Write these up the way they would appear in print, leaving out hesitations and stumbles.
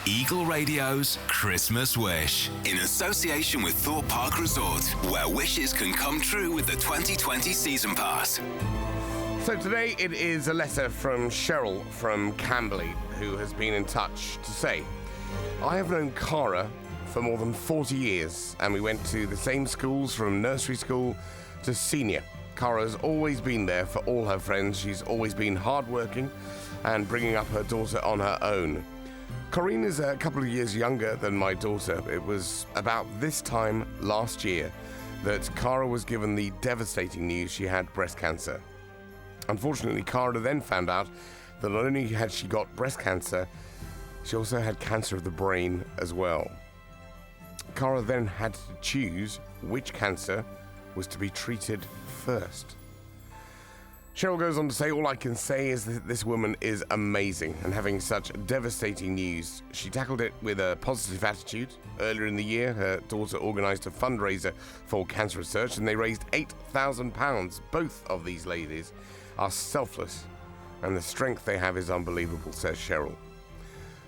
Eagle Radio's Christmas Wish, in association with Thorpe Park Resort, where wishes can come true with the 2020 season pass. So today it is a letter from Cheryl from Camberley, who has been in touch to say, I have known Cara for more than 40 years, and we went to the same schools from nursery school to senior. Cara's always been there for all her friends. She's always been hardworking and bringing up her daughter on her own. Corinne is a couple of years younger than my daughter. It was about this time last year that Cara was given the devastating news she had breast cancer. Unfortunately, Cara then found out that not only had she got breast cancer, she also had cancer of the brain as well. Cara then had to choose which cancer was to be treated first. Cheryl goes on to say, all I can say is that this woman is amazing, and having such devastating news, she tackled it with a positive attitude. Earlier in the year, her daughter organised a fundraiser for cancer research, and they raised £8,000. Both of these ladies are selfless, and the strength they have is unbelievable, says Cheryl.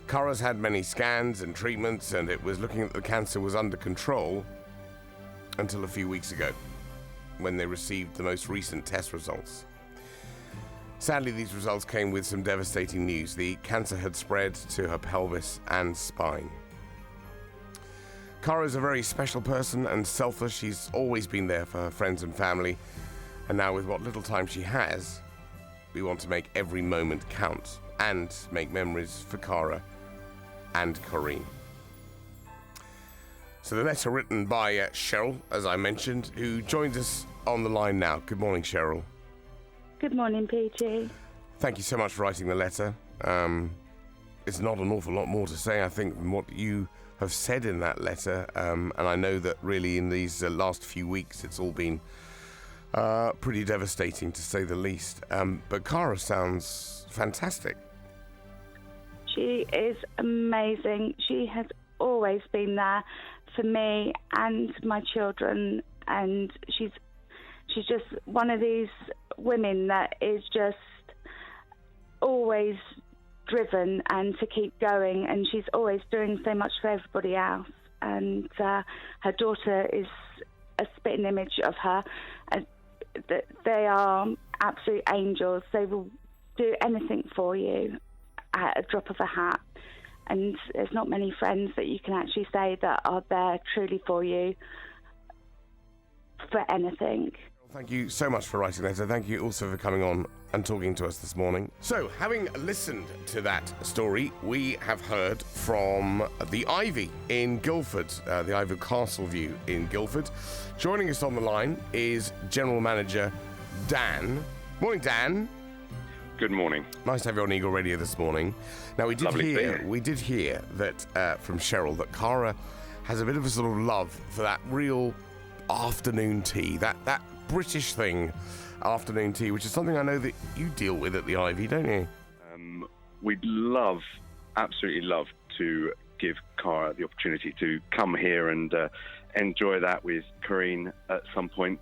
Cara's had many scans and treatments, and it was looking that the cancer was under control until a few weeks ago, when they received the most recent test results. Sadly, these results came with some devastating news. The cancer had spread to her pelvis and spine. Cara is a very special person and selfless. She's always been there for her friends and family. And now, with what little time she has, we want to make every moment count and make memories for Cara and Corinne. So the letter written by Cheryl, as I mentioned, who joins us on the line now. Good morning, Cheryl. Good morning, PG. Thank you so much for writing the letter. It's not an awful lot more to say, I think, than what you have said in that letter. And I know that really in these last few weeks it's all been pretty devastating, to say the least. But Cara sounds fantastic. She is amazing. She has always been there for me and my children, and she's just one of these women that is just always driven and to keep going, and she's always doing so much for everybody else. And her daughter is a spitting image of her. They are absolute angels. They will do anything for you at a drop of a hat. And there's not many friends that you can actually say that are there truly for you for anything. Thank you so much for writing that. Thank you also for coming on and talking to us this morning. So, having listened to that story, we have heard from the Ivy in Guildford, the Ivy Castle View in Guildford. Joining us on the line is General Manager Dan. Morning, Dan. Good morning. Nice to have you on Eagle Radio this morning. Now, we did hear that from Cheryl that Cara has a bit of a sort of love for that real afternoon tea, that British thing, afternoon tea, which is something I know that you deal with at the Ivy, don't you? We'd absolutely love to give Cara the opportunity to come here and enjoy that with Corinne at some point,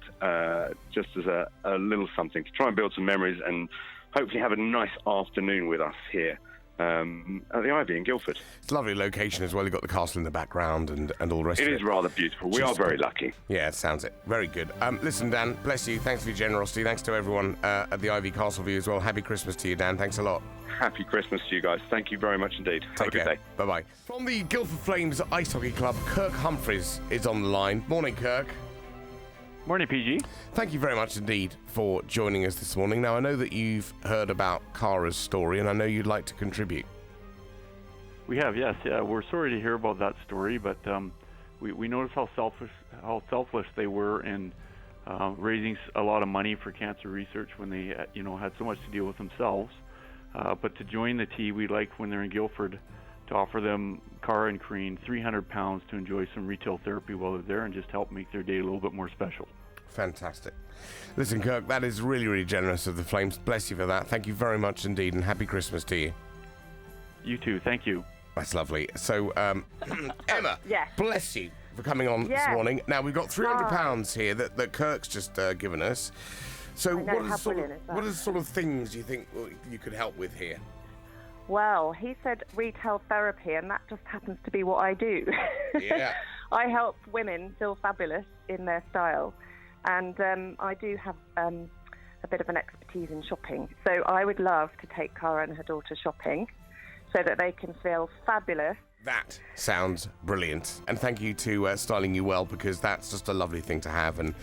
just as a little something to try and build some memories and hopefully have a nice afternoon with us here at the Ivy in Guildford. It's a lovely location as well. You've got the castle in the background and all the rest of it. It is rather beautiful. We are very lucky. Yeah, it sounds it. Very good. Listen, Dan, bless you. Thanks for your generosity. Thanks to everyone at the Ivy Castle View as well. Happy Christmas to you, Dan. Thanks a lot. Happy Christmas to you guys. Thank you very much indeed. Have a good day. Bye-bye. From the Guildford Flames Ice Hockey Club, Kirk Humphreys is on the line. Morning, Kirk. Morning, PG. Thank you very much indeed for joining us this morning. Now, I know that you've heard about Cara's story, and I know you'd like to contribute. We have, yes. Yeah, we're sorry to hear about that story, but we noticed how selfless they were in raising a lot of money for cancer research when they had so much to deal with themselves. But to join the tea, we'd like, when they're in Guildford, to offer them, Cara and Corinne, £300 to enjoy some retail therapy while they're there and just help make their day a little bit more special. Fantastic. Listen, Kirk, that is really, really generous of the Flames. Bless you for that. Thank you very much indeed, and happy Christmas to you. You too. Thank you. That's lovely. So, Emma, Yes. bless you for coming on this morning. Now, we've got £300 here that Kirk's just given us. So what are the sort of things you think you could help with here? Well, he said retail therapy, and that just happens to be what I do. Yeah. I help women feel fabulous in their style, and I do have a bit of an expertise in shopping. So I would love to take Cara and her daughter shopping so that they can feel fabulous. That sounds brilliant. And thank you to Styling You Well, because that's just a lovely thing to have. And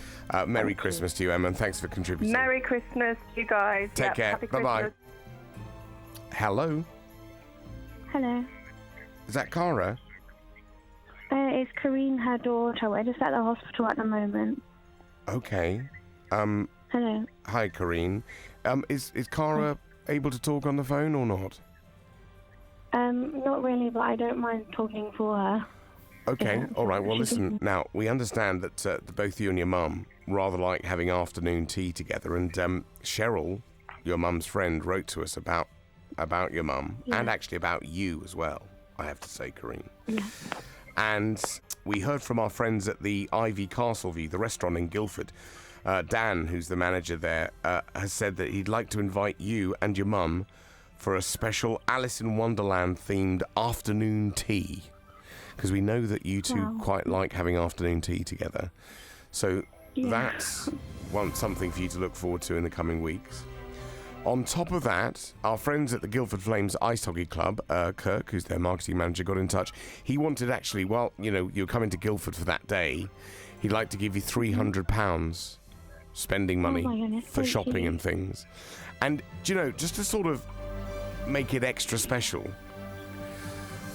Merry Christmas to you, Emma, and thanks for contributing. Merry Christmas, you guys. Take care. Happy Bye-bye. Christmas. Hello. Hello. Is that Cara? It's Kareen, her daughter. We're just at the hospital at the moment. Okay. Hello. Hi, Kareen. Is Cara able to talk on the phone or not? Not really, but I don't mind talking for her. Okay, Yeah, all right. Well, she listen, can- now, we understand that both you and your mum rather like having afternoon tea together, and Cheryl, your mum's friend, wrote to us about your mum, and actually about you as well, I have to say, Kareen. Yeah. And we heard from our friends at the Ivy Castleview, the restaurant in Guildford. Dan, who's the manager there, has said that he'd like to invite you and your mum for a special Alice in Wonderland themed afternoon tea, because we know that you two quite like having afternoon tea together. So that's something for you to look forward to in the coming weeks. On top of that, our friends at the Guildford Flames Ice Hockey Club, Kirk, who's their marketing manager, got in touch. He wanted actually, you're coming to Guildford for that day, he'd like to give you £300 spending money for shopping and things. And, just to sort of make it extra special,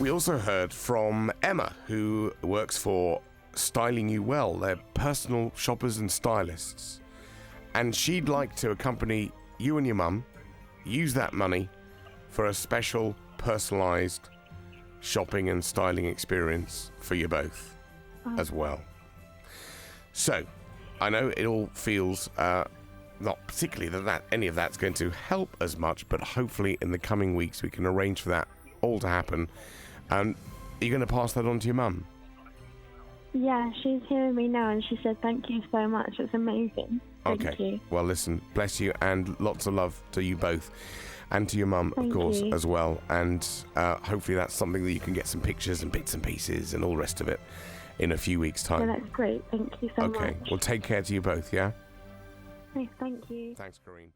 we also heard from Emma, who works for Styling You Well. They're personal shoppers and stylists. And she'd like to accompany you and your mum, use that money for a special personalised shopping and styling experience for you both as well. So, I know it all feels not particularly that any of that's going to help as much, but hopefully in the coming weeks we can arrange for that all to happen. And are you going to pass that on to your mum? Yeah, she's hearing me now, and she said thank you so much. It's amazing. Thank you. Well, listen, bless you, and lots of love to you both, and to your mum, of Thank course, you. as well. And hopefully that's something that you can get some pictures and bits and pieces and all the rest of it in a few weeks' Yeah, time. that's great. Thank you so much. Okay, well, take care to you both, yeah? Thank you. Thanks, Kareen.